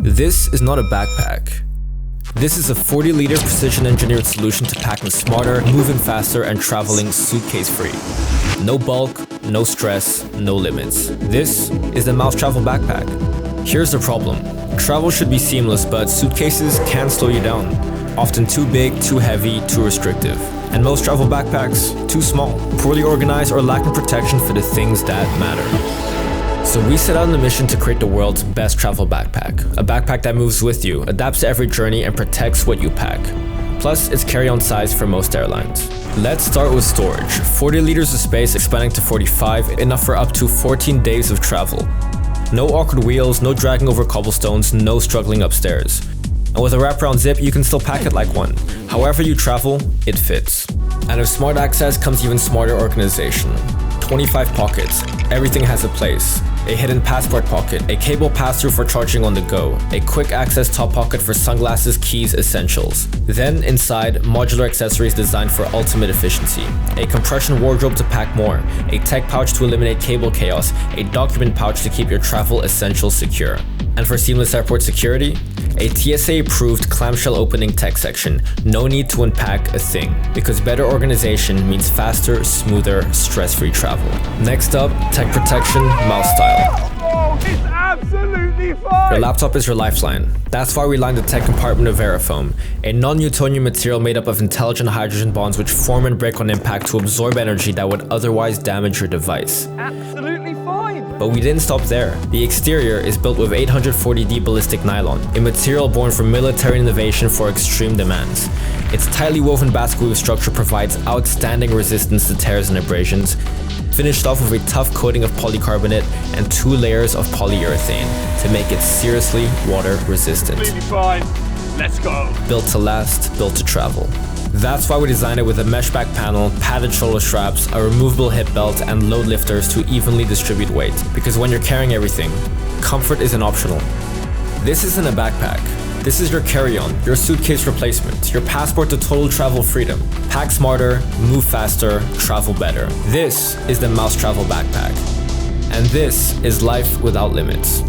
This is not a backpack. This is a 40-liter precision-engineered solution to packing smarter, moving faster, and traveling suitcase-free. No bulk, no stress, no limits. This is the Mous travel backpack. Here's the problem. Travel should be seamless, but suitcases can slow you down. Often too big, too heavy, too restrictive. And most travel backpacks, too small, poorly organized, or lacking protection for the things that matter. So we set out on a mission to create the world's best travel backpack. A backpack that moves with you, adapts to every journey, and protects what you pack. Plus, it's carry-on size for most airlines. Let's start with storage. 40 liters of space expanding to 45, enough for up to 14 days of travel. No awkward wheels, no dragging over cobblestones, no struggling upstairs. And with a wraparound zip, you can still pack it like one. However you travel, it fits. And with smart access comes even smarter organization. 25 pockets, everything has a place. A hidden passport pocket, a cable pass-through for charging on the go, a quick access top pocket for sunglasses, keys, essentials. Then inside, modular accessories designed for ultimate efficiency. A compression wardrobe to pack more, a tech pouch to eliminate cable chaos, a document pouch to keep your travel essentials secure. And for seamless airport security, a TSA-approved clamshell opening tech section. No need to unpack a thing, because better organization means faster, smoother, stress-free travel. Next up, tech protection, Mous style. Oh, it's absolutely fine! Your laptop is your lifeline. That's why we lined the tech compartment of AiroFoam, a non-Newtonian material made up of intelligent hydrogen bonds which form and break on impact to absorb energy that would otherwise damage your device. Absolutely fine! But we didn't stop there. The exterior is built with 840D ballistic nylon, a material born from military innovation for extreme demands. Its tightly woven basket weave structure provides outstanding resistance to tears and abrasions, finished off with a tough coating of polycarbonate and 2 layers of polyurethane to make it seriously water resistant. Completely fine. Let's go. Built to last, built to travel. That's why we designed it with a mesh back panel, padded shoulder straps, a removable hip belt, and load lifters to evenly distribute weight. Because when you're carrying everything, comfort isn't optional. This isn't a backpack. This is your carry-on, your suitcase replacement, your passport to total travel freedom. Pack smarter, move faster, travel better. This is the Mous travel backpack. And this is life without limits.